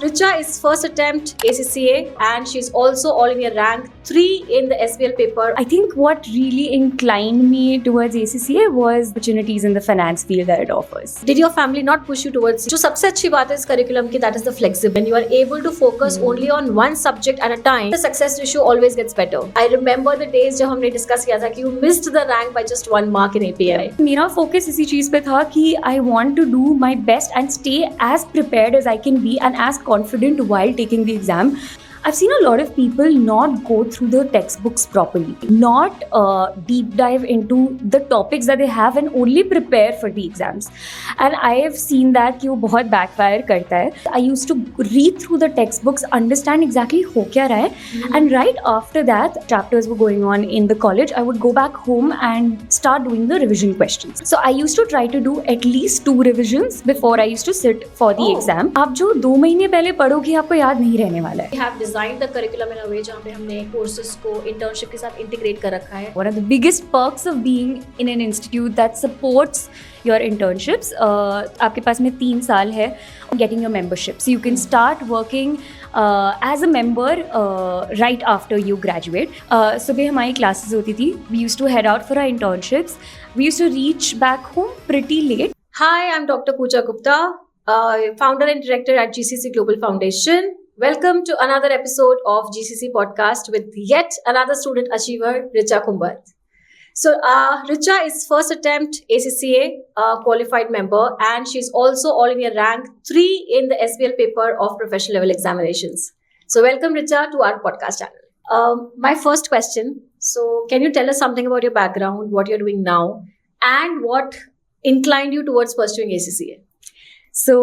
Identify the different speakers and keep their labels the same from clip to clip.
Speaker 1: Richa is first attempt ACCA and she's also all India rank 3 in the SBL paper.
Speaker 2: I think what really inclined me towards ACCA was opportunities in the finance field that it offers.
Speaker 1: Did your family not push you towards जो सबसे अच्छी बात है इस curriculum की, that is the flexibility. When you are able to focus only on one subject at a time, the success ratio always gets better. I remember the days जब हमने discuss किया था कि you missed the rank by just 1 mark in API.
Speaker 2: मेरा focus इसी चीज़ पे था कि I want to do my best and stay as prepared as I can be and as confident while taking the exam. I've seen a lot of people not go through the textbooks properly, not deep dive into the topics that they have and only prepare for the exams. And I have seen that कि वो बहुत backfire करता है. I used to read through the textbooks, understand exactly हो क्या रहा है, and right after that, chapters were going on in the college, I would go back home and start doing the revision questions. So I used to try to do at least 2 revisions before I used to sit for the exam. आप जो 2 महीने पहले पढ़ोगे आपको याद नहीं रहने वाला है.
Speaker 1: We have designed the curriculum in a way जहाँ पे हमने courses को internship के साथ integrate कर रखा है.
Speaker 2: One of the biggest perks of being in an institute that supports your internships, आपके पास में 3 साल है getting your membership. So you can start working as a member right after you graduate. सुबह हमारी classes होती थी. We used to head out for our internships. We used to reach back home pretty late.
Speaker 1: Hi, I'm Dr. Pooja Gupta, founder and director at GCC Global Foundation. Welcome to another episode of GCC podcast with yet another student achiever, Richa Kumbat. So, Richa is first attempt ACCA qualified member and she's also all India rank 3 in the SBL paper of professional level examinations. So, welcome Richa to our podcast channel. My first question, so can you tell us something about your background, what you're doing now, and what inclined you towards pursuing ACCA?
Speaker 2: So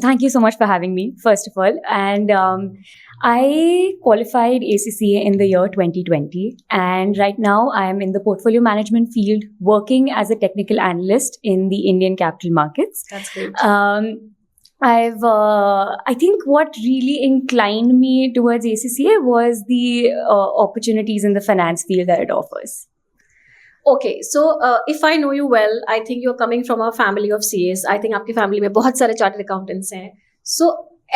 Speaker 2: thank you so much for having me, first of all. And I qualified ACCA in the year 2020. And right now I am in the portfolio management field working as a technical analyst in the Indian capital markets.
Speaker 1: That's great.
Speaker 2: I think what really inclined me towards ACCA was the opportunities in the finance field that it offers.
Speaker 1: Okay, so if I know you well, I think you're coming from a family of CAs. I think आपकी family में बहुत सारे chartered accountants हैं. So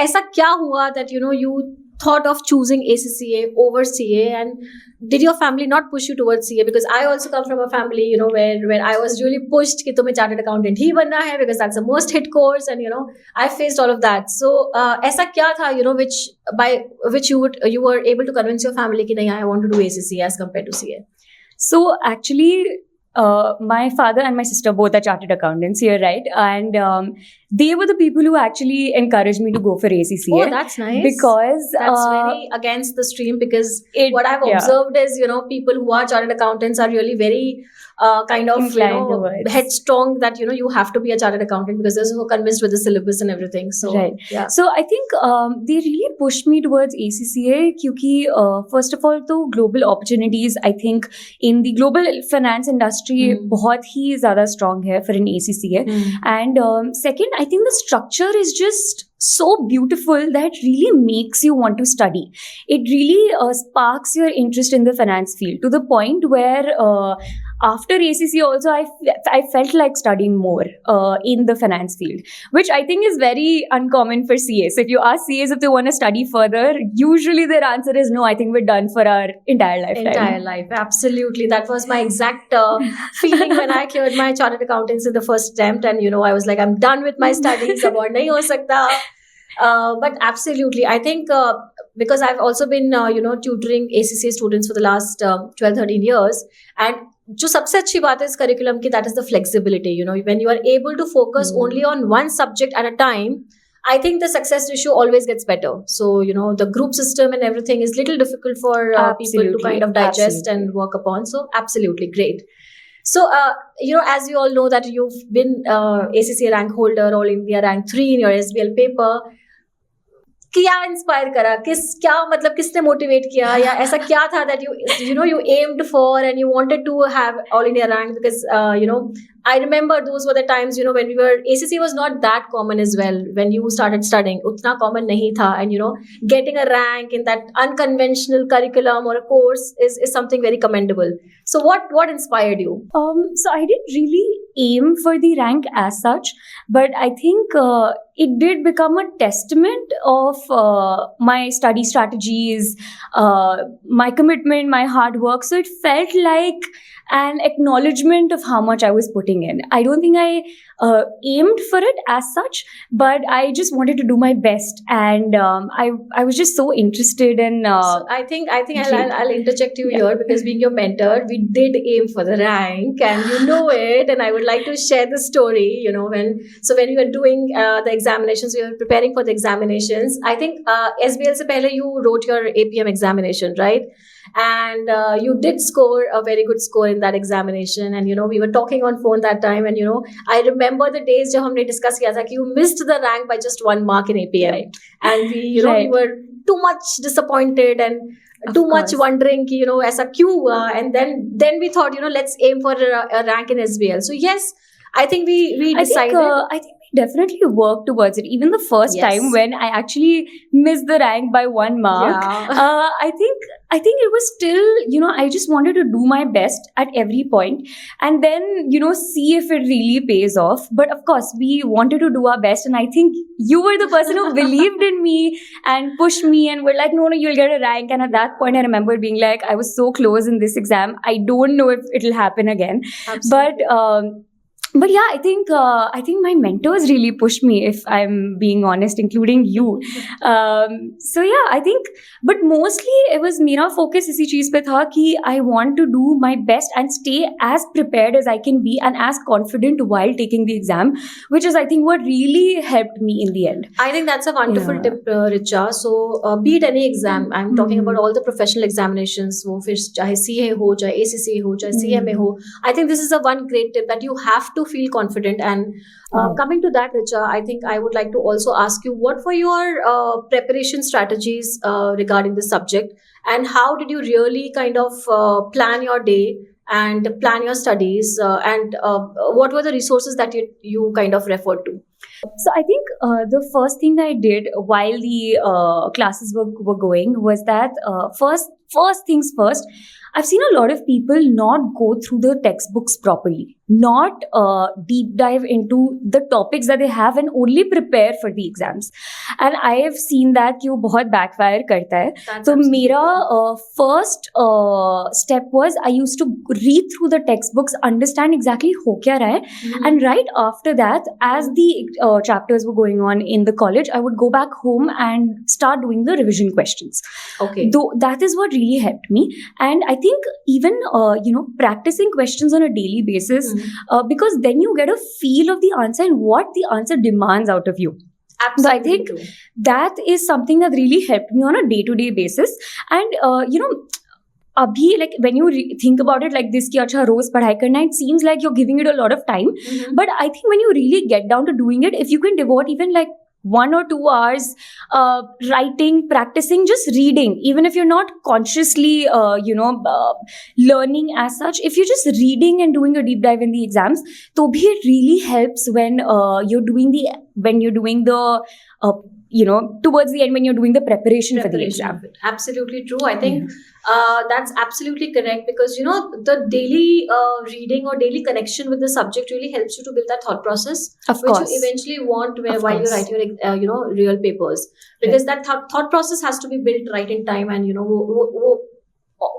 Speaker 1: ऐसा क्या हुआ that you thought of choosing ACCA over CA, and did your family not push you towards CA? Because I also come from a family where I was really pushed कि तुम्हें chartered accountant ही बनना है because that's the most hit course, and I faced all of that. So ऐसा क्या था which you were able to convince your family कि नहीं, I want to do ACCA as compared to CA?
Speaker 2: So actually, my father and my sister both are chartered accountants, you're right. And they were the people who actually encouraged me to go for ACCA.
Speaker 1: Oh, that's nice.
Speaker 2: Because
Speaker 1: that's very against the stream, because what I've observed is, people who are chartered accountants are really very kind of headstrong that, you have to be a chartered accountant because they're so convinced with the syllabus and everything. So,
Speaker 2: right. Yeah. So I think they really pushed me towards ACCA because first of all, the global opportunities, I think in the global finance industry, बहुत ही ज़्यादा strong है for an ACCA. And second, I think the structure is just so beautiful that really makes you want to study. It really sparks your interest in the finance field to the point where after ACCA also I felt like studying more in the finance field, which I think is very uncommon for CAs. If you ask CAs if they want to study further, usually their answer is no, I think we're done for our entire lifetime.
Speaker 1: Entire life, absolutely. That was my exact feeling when I cleared my chartered accountants in the first attempt, and I was like, I'm done with my studies, अब और नहीं हो सकता. But absolutely, I think because I've also been tutoring ACCA students for the last 12-13 years, and जो सबसे अच्छी बात है इस curriculum की, that is the flexibility. When you are able to focus only on one subject at a time, I think the success ratio always gets better. So the group system and everything is little difficult for people to kind of digest and work upon. So absolutely great. So, as we all know that you've been ACCA rank holder, All India rank 3 in your SBL paper. क्या inspire करा, किसने motivate किया, या ऐसा क्या था that you aimed for and you wanted to have all India rank? Because I remember those were the times, when we were, ACC was not that common as well. When you started studying, utna common nahi tha. And, getting a rank in that unconventional curriculum or a course is something very commendable. So what inspired you?
Speaker 2: So I didn't really aim for the rank as such, but I think it did become a testament of my study strategies, my commitment, my hard work. So it felt like an acknowledgement of how much I was putting in. I don't think I aimed for it as such, but I just wanted to do my best, and I was just so interested in.
Speaker 1: So I think I'll interject you here, because being your mentor, we did aim for the rank, and you know it. And I would like to share the story. When we were doing the examinations, we were preparing for the examinations. I think SBL se pehle you wrote your APM examination, right? And you did score a very good score in that examination. And we were talking on phone that time, and I remember the days jab humne discuss kiya tha ki you missed the rank by just 1 mark in APM, right. And we were too much disappointed and too much wondering ki aisa kyun hua. And then we thought, let's aim for a rank in SBL. So yes, I think we decided.
Speaker 2: I think we definitely worked towards it. Even the first time when I actually missed the rank by 1 mark, I think it was still, I just wanted to do my best at every point, and then, see if it really pays off. But of course, we wanted to do our best, and I think you were the person who believed in me and pushed me and were like, no, you'll get a rank. And at that point, I remember being like, I was so close in this exam. I don't know if it'll happen again. Absolutely. But yeah, I think my mentors really pushed me, if I'm being honest, including you. So yeah, I think, but mostly it was मेरा focus इसी चीज पे था कि I want to do my best and stay as prepared as I can be and as confident while taking the exam, which is I think what really helped me in the end.
Speaker 1: I think that's a wonderful tip, Richa. So be it any exam, I'm talking about all the professional examinations, वो फिर चाहे CA हो, चाहे ACC हो, चाहे CMA हो. I think this is a one great tip, that you have to feel confident. And coming to that, Richa, I think I would like to also ask you, what were your preparation strategies regarding this subject, and how did you really kind of plan your day and plan your studies, and what were the resources that you kind of referred to?
Speaker 2: So I think the first thing that I did while the classes were going was that first things first, I've seen a lot of people not go through the textbooks properly, not deep dive into the topics that they have and only prepare for the exams. And I have seen that कि वो बहुत backfire करता है. So मेरा first step was I used to read through the textbooks, understand exactly हो क्या रहा है, and right after that, as the chapters were going on in the college, I would go back home and start doing the revision questions.
Speaker 1: Okay.
Speaker 2: Though that is what really helped me. And I think even practicing questions on a daily basis, because then you get a feel of the answer and what the answer demands out of you.
Speaker 1: Absolutely.
Speaker 2: So I think that is something that really helped me on a day-to-day basis. And abhi, like when you think about it like this ki acha roz padhai karna, it seems like you're giving it a lot of time. But I think when you really get down to doing it, if you can devote even like 1 or 2 hours writing, practicing, just reading, even if you're not consciously learning as such, if you're just reading and doing a deep dive in the exams, to bhi it really helps when you're doing the towards the end, when you're doing the preparation for the exam.
Speaker 1: Absolutely true. I think that's absolutely correct, because the daily reading or daily connection with the subject really helps you to build that thought process, which you eventually want while you write your real papers, because that thought process has to be built right in time, and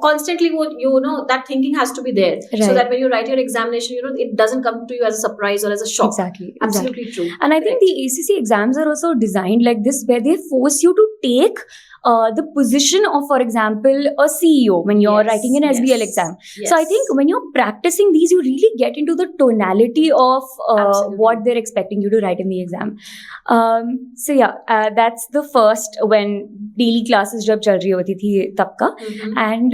Speaker 1: constantly that thinking has to be there, so that when you write your examination, it doesn't come to you as a surprise or as a shock.
Speaker 2: Exactly.
Speaker 1: Absolutely true.
Speaker 2: And I think the ACC exams are also designed like this, where they force you to take the position of, for example, a CEO when you're writing an SBL exam.
Speaker 1: Yes.
Speaker 2: So I think when you're practicing these, you really get into the tonality of what they're expecting you to write in the exam. So yeah, that's the first, when daily classes jab chal rahi hoti thi tab ka. And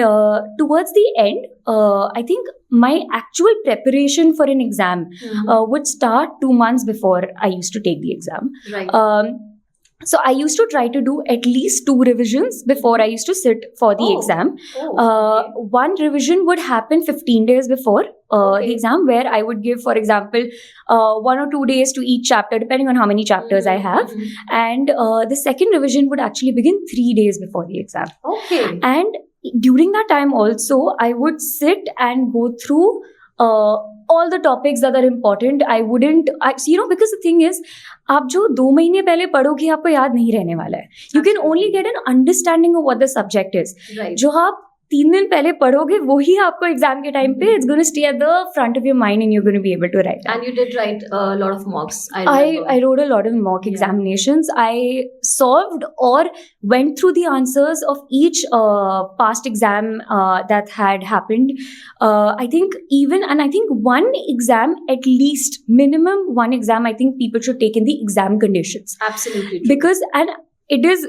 Speaker 2: towards the end, I think my actual preparation for an exam would start 2 months before I used to take the exam.
Speaker 1: Right.
Speaker 2: So I used to try to do at least 2 revisions before I used to sit for the exam.
Speaker 1: Okay.
Speaker 2: One revision would happen 15 days before the exam, where I would give, for example, 1 or 2 days to each chapter, depending on how many chapters I have. And the second revision would actually begin 3 days before the exam.
Speaker 1: Okay.
Speaker 2: And during that time also, I would sit and go through all the topics that are important. Because the thing is, आप जो 2 महीने पहले पढ़ोगे आपको याद नहीं रहने वाला है. You can only get an understanding of what the subject is.
Speaker 1: Right.
Speaker 2: जो आप 3 दिन पहले पढ़ोगे वही आपको एग्जाम के टाइम पे it's going to stay at the front of your mind and you're going to be able to write that.
Speaker 1: And you did write a lot of mocks.
Speaker 2: I wrote a lot of mock examinations. I solved or went through the answers of each past exam that had happened. I think one exam, at least minimum one exam, I think people should take in the exam conditions.
Speaker 1: Absolutely true.
Speaker 2: Because it is,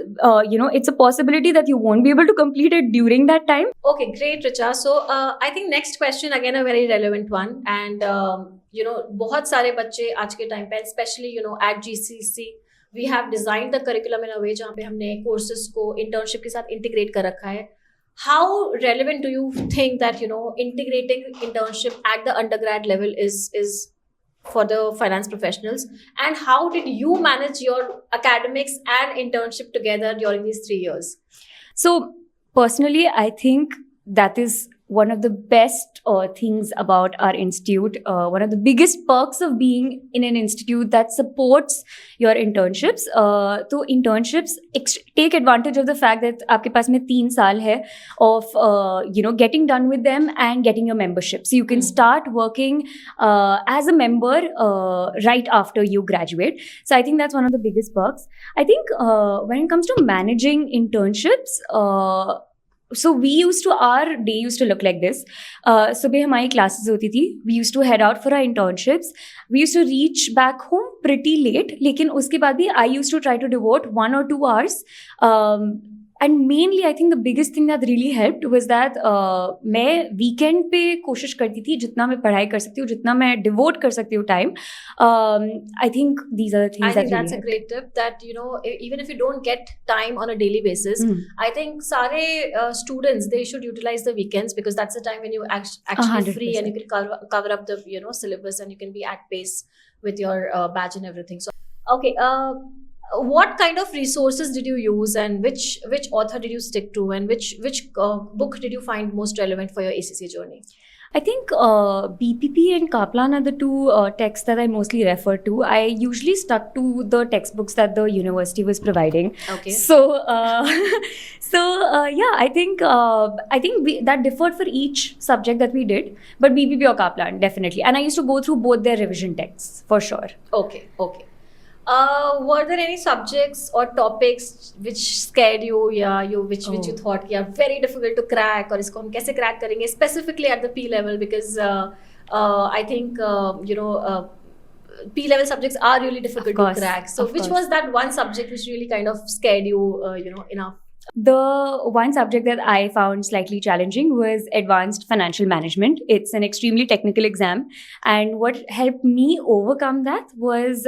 Speaker 2: it's a possibility that you won't be able to complete it during that time.
Speaker 1: Okay, great, Richa. So, I think next question, again, a very relevant one. And, बहुत सारे बच्चे आज के time पे, especially, at GCC, we have designed the curriculum in a way जहाँ पे हमने courses को internship के साथ integrate कर रखा है. How relevant do you think that, integrating internship at the undergrad level is for the finance professionals, and how did you manage your academics and internship together during these 3 years?
Speaker 2: So personally, I think that is one of the best things about our institute. One of the biggest perks of being in an institute that supports your internships. So internships take advantage of the fact that आपके पास में 3 साल है of getting done with them and getting your membership. So you can start working as a member right after you graduate. So I think that's one of the biggest perks. I think when it comes to managing internships, so our day used to look like this. सुबह हमारी classes होती थी. We used to head out for our internships. We used to reach back home pretty late. लेकिन उसके बाद भी I used to try to devote 1 or 2 hours. And mainly, I think the biggest thing that really helped was that मैं weekend पे कोशिश करती थी जितना मैं पढ़ाई कर सकती हूँ, जितना मैं devote कर सकती हूँ time. I think these are the things that really helped.
Speaker 1: I think that's a great tip that, even if you don't get time on a daily basis, I think सारे students, they should utilize the weekends because that's the time when you actually free and you can cover up the, syllabus and you can be at pace with your batch and everything. So, okay, what kind of resources did you use and which author did you stick to and which book did you find most relevant for your ACCA journey?
Speaker 2: I think BPP and Kaplan are the 2 texts that I mostly refer to. I usually stuck to the textbooks that the university was providing.
Speaker 1: Okay.
Speaker 2: So, I think that differed for each subject that we did. But BPP or Kaplan, definitely. And I used to go through both their revision texts, for sure.
Speaker 1: Okay. Were there any subjects or topics which scared you, which you thought very difficult to crack, or isko hum kaise crack karenge, specifically at the P level, because I think P level subjects are really difficult to crack. So which was that one subject which really kind of scared you, enough?
Speaker 2: The one subject that I found slightly challenging was advanced financial management. It's an extremely technical exam. And what helped me overcome that was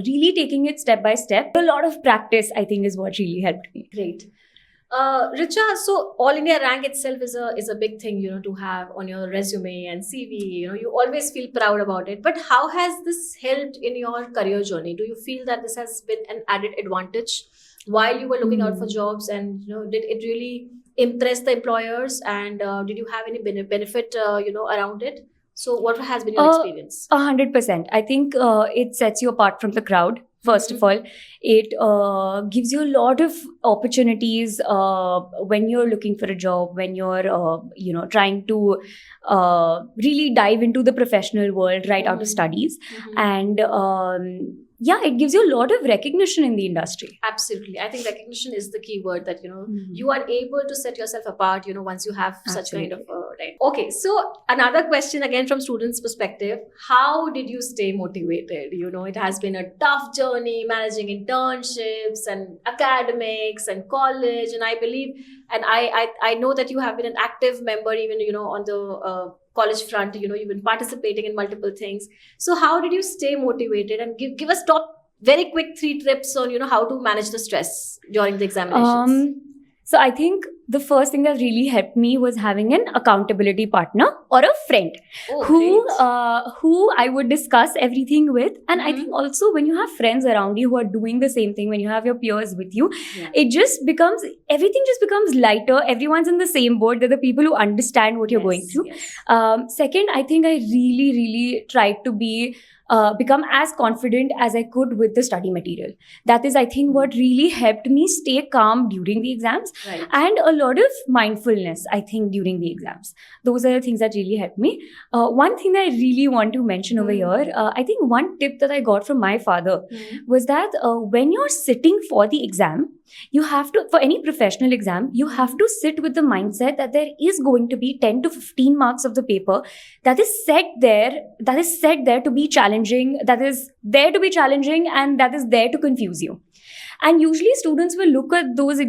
Speaker 2: really taking it step by step. A lot of practice, I think, is what really helped me.
Speaker 1: Great. Richa, so All India rank itself is a big thing, to have on your resume and CV. You always feel proud about it. But how has this helped in your career journey? Do you feel that this has been an added advantage while you were looking out for jobs, and did it really impress the employers, and did you have any benefit around it? So what has been your experience?
Speaker 2: 100%. I think it sets you apart from the crowd. First of all, it gives you a lot of opportunities when you're looking for a job, when you're trying to really dive into the professional world right out of studies. And it gives you a lot of recognition in the industry.
Speaker 1: Absolutely. I think recognition is the key word that, you are able to set yourself apart, once you have such kind of right. Okay. So another question again from students' perspective, how did you stay motivated? It has been a tough journey managing internships and academics and college. And I believe, and I know that you have been an active member even, on the college front, you've been participating in multiple things. So how did you stay motivated, and give us top very quick 3 tips on how to manage the stress during the examinations.
Speaker 2: So I think the first thing that really helped me was having an accountability partner or a friend who I would discuss everything with. And I think also when you have friends around you who are doing the same thing, when you have your peers with you, everything just becomes lighter. Everyone's in the same boat. They're the people who understand what you're going through. Second, I think I really, really tried to become as confident as I could with the study material. That is, I think, what really helped me stay calm during the exams, and a lot of mindfulness, I think, during the exams. Those are the things that really helped me. One thing that I really want to mention over here, I think one tip that I got from my father was that when you're sitting for the exam, you have to, for any professional exam, you have to sit with the mindset that there is going to be 10 to 15 marks of the paper that is set there to be challenging, and that is there to confuse you. And usually students will look at those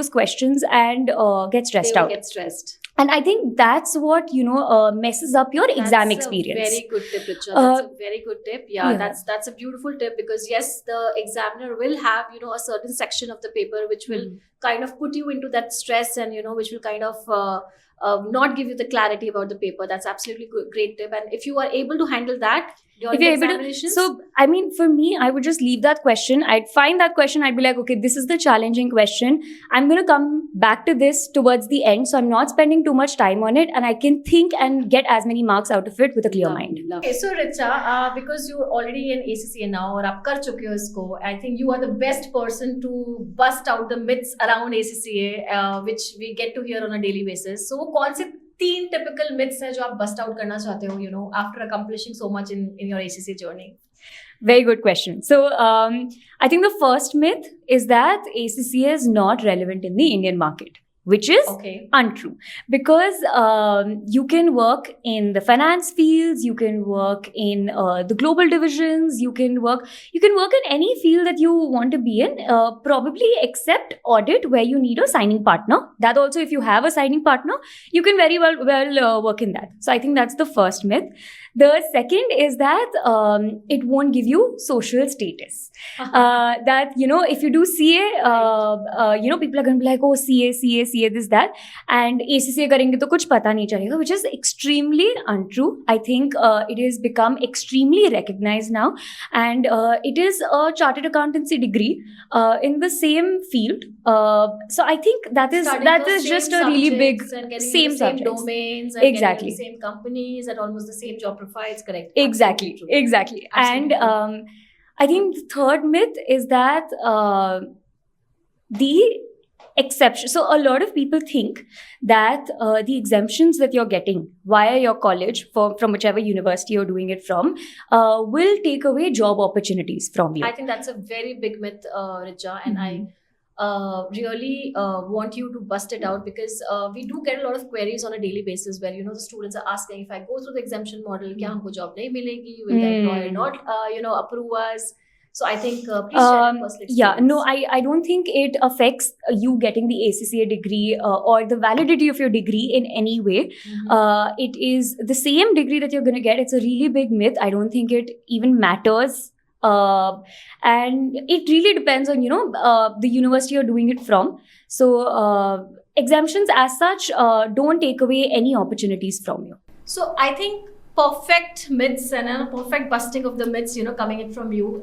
Speaker 2: questions and get stressed out. And I think that's what messes up your exam experience.
Speaker 1: That's a very good tip, Richa. That's a very good tip. Yeah. That's a beautiful tip, because yes, the examiner will have a certain section of the paper which will kind of put you into that stress, and which will kind of not give you the clarity about the paper. That's absolutely great tip. And if you are able to handle that during the examinations,
Speaker 2: so I mean, for me, I would just leave that question. I'd find that question. I'd be like, okay, this is the challenging question. I'm going to come back to this towards the end, so I'm not spending too much time on it, and I can think and get as many marks out of it with a clear mind.
Speaker 1: Okay, so Richa, because you're already in ACCA now, और आप कर चुके हो इसको, I think you are the best person to bust out the myths around ACCA, which we get to hear on a daily basis. So कौन से 3 typical myths हैं जो आप bust out करना चाहते हो, after accomplishing so much in your ACCA journey?
Speaker 2: Very good question. So I think the first myth is that ACCA is not relevant in the Indian market, which is untrue, because you can work in the finance fields, you can work in the global divisions, you can work in any field that you want to be in, probably except audit, where you need a signing partner. That also, if you have a signing partner, you can very well work in that. So I think that's the first myth. The second is that it won't give you social status. That, if you do CA, people are going to be like, oh, CA, this, that. And ACCA karenge to kuch pata nahi chalega, which is extremely untrue. I think it has become extremely recognized now. And it is a chartered accountancy degree in the same field. So I think that is just a really big same domains, and exactly the same companies, at almost the same job profiles, correct? Exactly. Absolutely.
Speaker 1: And
Speaker 2: I think the third myth is that the exception. So a lot of people think that the exemptions that you're getting via your college from whichever university you're doing it from will take away job opportunities from you.
Speaker 1: I think that's a very big myth, Richa, and I really want you to bust it out, because we do get a lot of queries on a daily basis where the students are asking, if I go through the exemption model, kya humko job nahi milegi, will the employer not approve us? So I think please share your personal experience.
Speaker 2: I don't think it affects you getting the ACCA degree or the validity of your degree in any way. It is the same degree that you're going to get. It's a really big myth. I don't think it even matters. And it really depends on the university you're doing it from. So exemptions as such don't take away any opportunities from you.
Speaker 1: So I think perfect myths and a perfect busting of the myths coming in from you.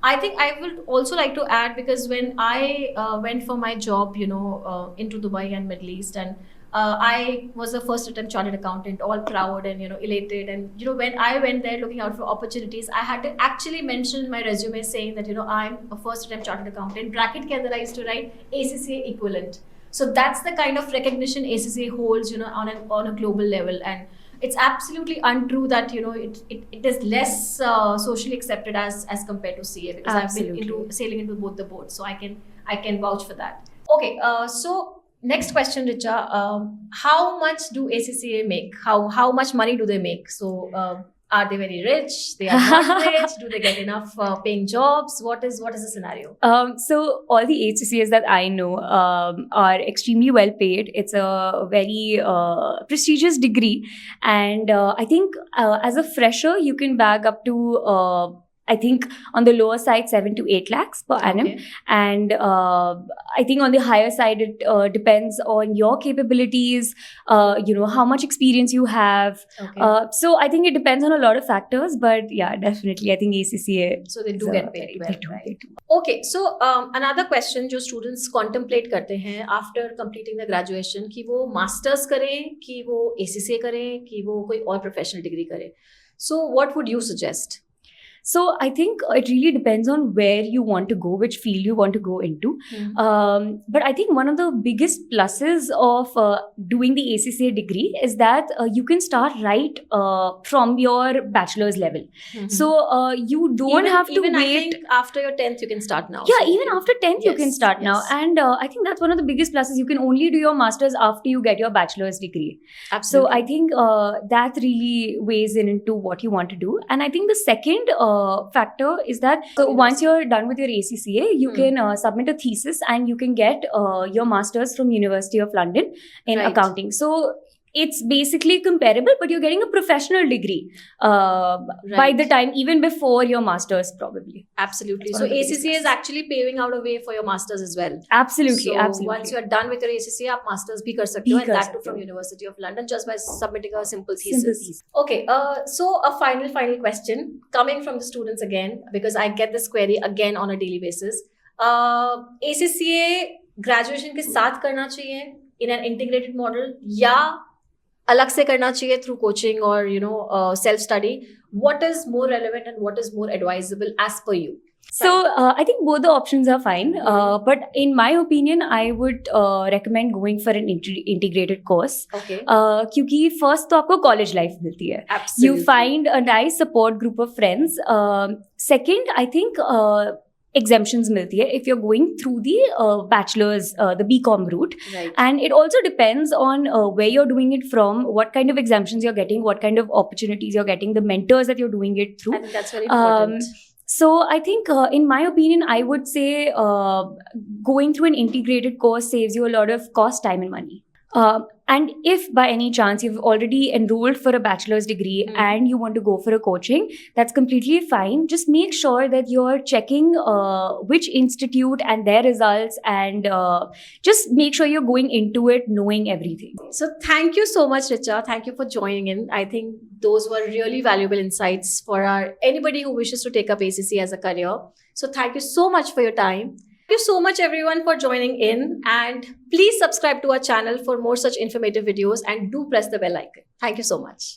Speaker 1: I think I would also like to add, because when I went for my job into Dubai and Middle East, and I was a first attempt chartered accountant, all proud and elated, and when I went there looking out for opportunities, I had to actually mention in my resume saying that I'm a first attempt chartered accountant. Bracket ke andar I used to write ACCA equivalent. So that's the kind of recognition ACCA holds on a global level. And it's absolutely untrue that it is less socially accepted as compared to CA, because
Speaker 2: Absolutely.
Speaker 1: I've been sailing into both the boats, so I can vouch for that. Okay, so next question, Richa. How much do ACCA make? How much money do they make? So are they very rich? They are not rich? Do they get enough paying jobs? What is the scenario?
Speaker 2: So all the HCCAs that I know are extremely well paid. It's a very prestigious degree, and I think as a fresher you can bag up to I think on the lower side, 7 to 8 lakhs per annum.
Speaker 1: Okay.
Speaker 2: And I think on the higher side, it depends on your capabilities, how much experience you have.
Speaker 1: Okay.
Speaker 2: So I think it depends on a lot of factors. But yeah, definitely, I think ACCA.
Speaker 1: So they do get paid well,
Speaker 2: They do,
Speaker 1: right?
Speaker 2: they do.
Speaker 1: Okay, so another question जो students contemplate करते हैं after completing the graduation कि वो masters करें, कि वो ACCA करें, कि वो कोई और professional degree करें. So what would you suggest?
Speaker 2: So I think it really depends on where you want to go, which field you want to go into. But I think one of the biggest pluses of doing the ACCA degree is that you can start right from your bachelor's level. So you don't have to
Speaker 1: even
Speaker 2: wait.
Speaker 1: I think after your 10th you can start now.
Speaker 2: Yeah,
Speaker 1: So
Speaker 2: even after 10th you can
Speaker 1: yes,
Speaker 2: start now.
Speaker 1: yes.
Speaker 2: And I think that's one of the biggest pluses. You can only do your master's after you get your bachelor's degree. So
Speaker 1: Absolutely.
Speaker 2: I think that really weighs in into what you want to do. And I think the second factor is that once you're done with your ACCA, you can submit a thesis and you can get your master's from University of London in
Speaker 1: Right.
Speaker 2: accounting. So it's basically comparable, but you're getting a professional degree by
Speaker 1: Right.
Speaker 2: the time, even before your master's probably.
Speaker 1: Absolutely.
Speaker 2: That's
Speaker 1: So
Speaker 2: one of the biggest
Speaker 1: ACCA is
Speaker 2: pluses.
Speaker 1: actually paving out a way for your masters as well.
Speaker 2: Absolutely,
Speaker 1: So
Speaker 2: absolutely.
Speaker 1: once you are done with your ACCA, आप masters भी कर सकते हो,
Speaker 2: भी
Speaker 1: and
Speaker 2: कर
Speaker 1: that too
Speaker 2: सकते
Speaker 1: from
Speaker 2: हो.
Speaker 1: University of London just by submitting a simple
Speaker 2: Simple
Speaker 1: thesis.
Speaker 2: thesis.
Speaker 1: Okay, so a final question coming from the students again, because I get this query again on a daily basis. ACCA graduation के साथ करना चाहिए in an integrated model या अलग से करना चाहिए through coaching or self study? What is more relevant and what is more advisable as per you?
Speaker 2: So I think both the options are fine. But in my opinion, I would recommend going for an integrated course.
Speaker 1: Okay.
Speaker 2: क्योंकि first तो आपको college life मिलती है.
Speaker 1: Absolutely.
Speaker 2: You find a nice support group of friends. Second, I think exemptions मिलती है if you're going through the bachelor's, the BCom route.
Speaker 1: Right.
Speaker 2: And it also depends on where you're doing it from, what kind of exemptions you're getting, what kind of opportunities you're getting, the mentors that you're doing it through.
Speaker 1: I think that's very important.
Speaker 2: So I think, in my opinion, I would say going through an integrated course saves you a lot of cost, time, and money. And if by any chance you've already enrolled for a bachelor's degree and you want to go for a coaching, that's completely fine. Just make sure that you're checking which institute and their results, and just make sure you're going into it knowing everything.
Speaker 1: So thank you so much, Richa. Thank you for joining in. I think those were really valuable insights for anybody who wishes to take up ACCA as a career. So thank you so much for your time. Thank you so much everyone for joining in, and please subscribe to our channel for more such informative videos and do press the bell icon. Thank you so much.